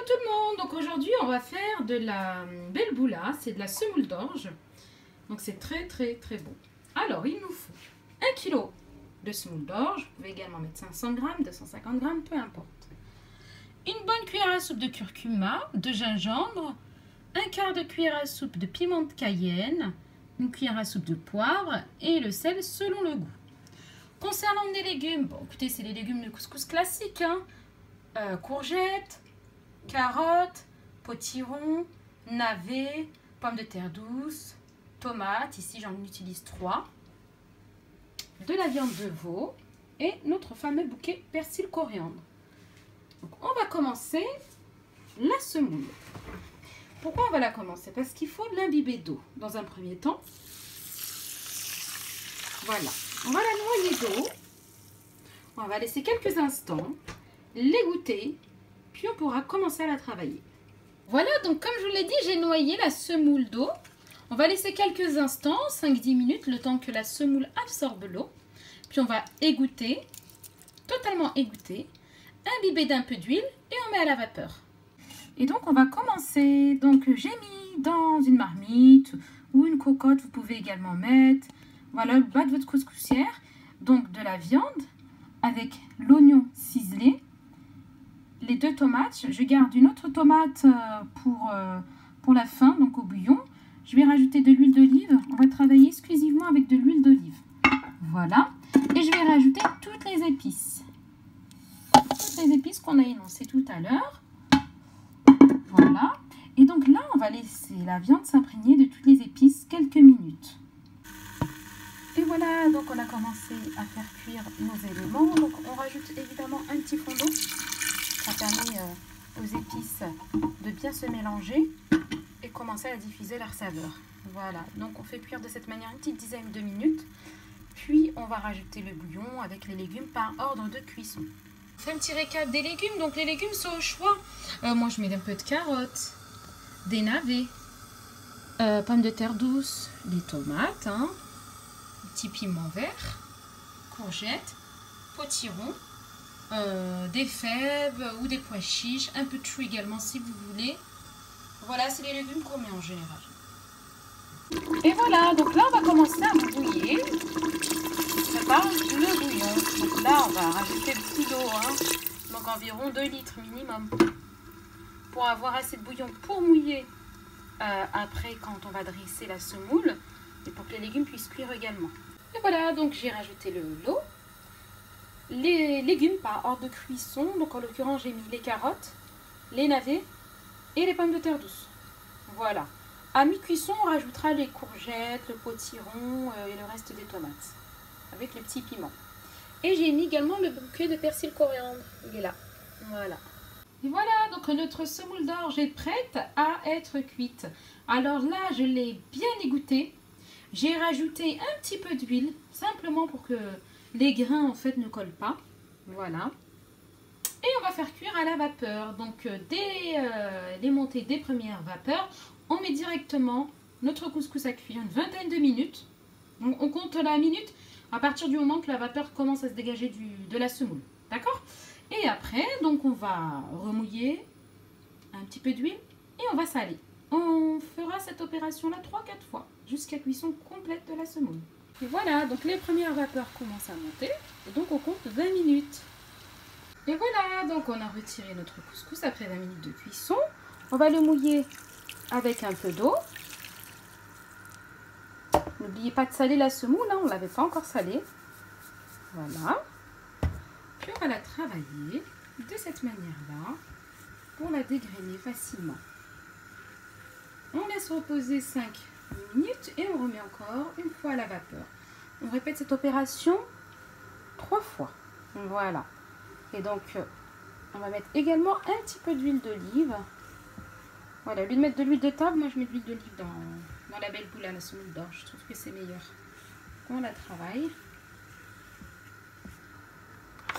tout le monde, donc aujourd'hui on va faire de la belboula, c'est de la semoule d'orge, donc c'est très bon. Alors il nous faut 1 kg de semoule d'orge, vous pouvez également mettre 500 g, 250 g, peu importe. Une bonne cuillère à soupe de curcuma, de gingembre, un quart de cuillère à soupe de piment de Cayenne, une cuillère à soupe de poivre et le sel selon le goût. Concernant les légumes, bon écoutez c'est les légumes de couscous classiques, hein. Courgettes, carottes, potiron, navets, pommes de terre douce, tomates, ici j'en utilise 3, de la viande de veau et notre fameux bouquet persil coriandre. Donc on va commencer la semoule. Pourquoi on va la commencer? Parce qu'il faut l'imbiber d'eau dans un premier temps. Voilà, on va la noyer d'eau. On va laisser quelques instants, l'égoutter, puis on pourra commencer à la travailler. Voilà, donc comme je vous l'ai dit, j'ai noyé la semoule d'eau. On va laisser quelques instants, 5-10 minutes, le temps que la semoule absorbe l'eau. Puis on va égoutter, totalement égoutter, imbiber d'un peu d'huile et on met à la vapeur. Et donc on va commencer. Donc j'ai mis dans une marmite ou une cocotte, vous pouvez également mettre, voilà, le bas de votre couscoussière, donc de la viande avec l'oignon ciselé, les 2 tomates. Je garde une autre tomate pour la fin, donc au bouillon. Je vais rajouter de l'huile d'olive. On va travailler exclusivement avec de l'huile d'olive. Voilà. Et je vais rajouter toutes les épices. Toutes les épices qu'on a énoncées tout à l'heure. Voilà. Et donc là, on va laisser la viande s'imprégner de toutes les épices quelques minutes. Et voilà, donc on a commencé à faire cuire nos éléments. Donc on rajoute évidemment un petit fond d'eau. Ça permet aux épices de bien se mélanger et commencer à diffuser leur saveur. Voilà, donc on fait cuire de cette manière une petite dizaine de minutes. Puis on va rajouter le bouillon avec les légumes par ordre de cuisson. On fait un petit récap des légumes. Donc les légumes sont au choix. Moi je mets un peu de carottes, des navets, pommes de terre douce, des tomates, hein, petit piment vert, courgettes, potiron, des fèves ou des pois chiches, un peu de chou également si vous voulez. Voilà, c'est les légumes qu'on met en général. Et voilà, donc là on va commencer à bouillir. Je prépare le bouillon. Donc là on va rajouter beaucoup d'eau, hein, donc environ 2 litres minimum, pour avoir assez de bouillon pour mouiller après quand on va dresser la semoule et pour que les légumes puissent cuire également. Et voilà, donc j'ai rajouté l'eau. Les légumes par ordre de cuisson, donc en l'occurrence j'ai mis les carottes, les navets et les pommes de terre douce. Voilà. À mi-cuisson, on rajoutera les courgettes, le potiron et le reste des tomates avec les petits piments. Et j'ai mis également le bouquet de persil coriandre. Il est là. Voilà. Et voilà, donc notre semoule d'orge est prête à être cuite. Alors là, je l'ai bien égouttée. J'ai rajouté un petit peu d'huile, simplement pour que les grains en fait ne collent pas. Voilà. Et on va faire cuire à la vapeur. Donc dès les montées des premières vapeurs, on met directement notre couscous à cuire une vingtaine de minutes. Donc, on compte la minute à partir du moment que la vapeur commence à se dégager de la semoule. D'accord? Et après, donc on va remouiller un petit peu d'huile et on va saler. On fera cette opération-là 3-4 fois jusqu'à cuisson complète de la semoule. Et voilà, donc les premières vapeurs commencent à monter. Et donc on compte 20 minutes. Et voilà, donc on a retiré notre couscous après 20 minutes de cuisson. On va le mouiller avec un peu d'eau. N'oubliez pas de saler la semoule, hein, on ne l'avait pas encore salée. Voilà. Puis on va la travailler de cette manière-là pour la dégrainer facilement. On laisse reposer 5 minutes et on remet encore une fois à la vapeur. On répète cette opération 3 fois. Voilà. Et donc, on va mettre également un petit peu d'huile d'olive. Voilà, au lieu de mettre de l'huile de table, moi je mets de l'huile d'olive dans la belboula, la semoule d'orge. Je trouve que c'est meilleur. On la travaille.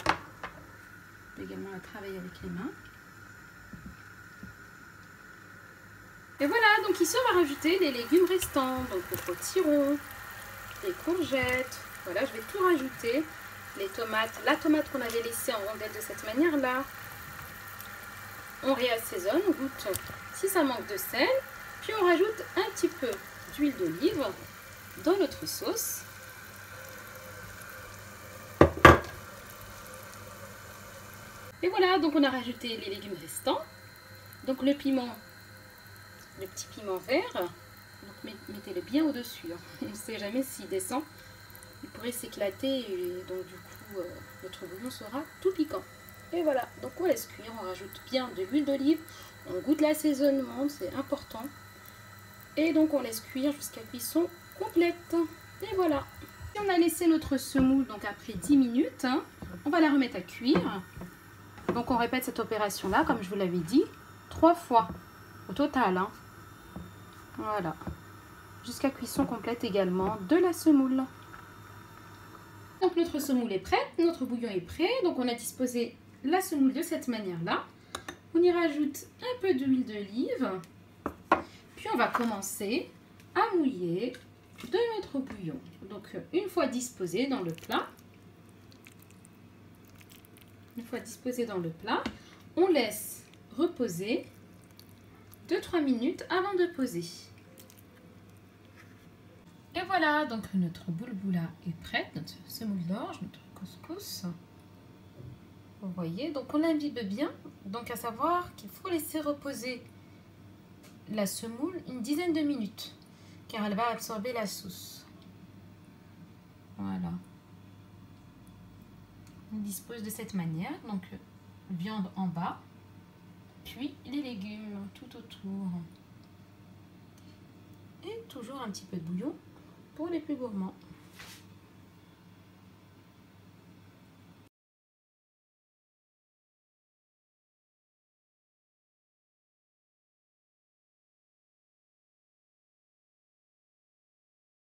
On peut également la travailler avec les mains. Et voilà, donc ici on va rajouter les légumes restants. Donc le potiron, les courgettes. Voilà, je vais tout rajouter. Les tomates, la tomate qu'on avait laissée en rondelles de cette manière-là. On réassaisonne, on goûte si ça manque de sel, puis on rajoute un petit peu d'huile d'olive dans notre sauce. Et voilà, donc on a rajouté les légumes restants. Donc le piment, le petit piment vert, donc mettez-le bien au-dessus. Hein. On ne sait jamais s'il descend, il pourrait s'éclater et donc du coup notre bouillon sera tout piquant. Et voilà, donc on laisse cuire, on rajoute bien de l'huile d'olive, on goûte l'assaisonnement, c'est important. Et donc on laisse cuire jusqu'à cuisson complète. Et voilà. Et on a laissé notre semoule donc après 10 minutes, hein, on va la remettre à cuire. Donc on répète cette opération là, comme je vous l'avais dit, 3 fois au total. Hein. Voilà. Jusqu'à cuisson complète également de la semoule. Donc notre semoule est prête, notre bouillon est prêt. Donc on a disposé la semoule de cette manière-là. On y rajoute un peu d'huile d'olive. Puis on va commencer à mouiller de notre bouillon. Donc une fois disposé dans le plat, on laisse reposer 2-3 minutes avant de poser. Et voilà, donc notre boulboula est prête, notre semoule d'orge, notre couscous. Vous voyez, donc on l'imbibe bien. Donc à savoir qu'il faut laisser reposer la semoule une dizaine de minutes, car elle va absorber la sauce. Voilà. On dispose de cette manière, donc viande en bas, puis les légumes tout autour. Et toujours un petit peu de bouillon pour les plus gourmands.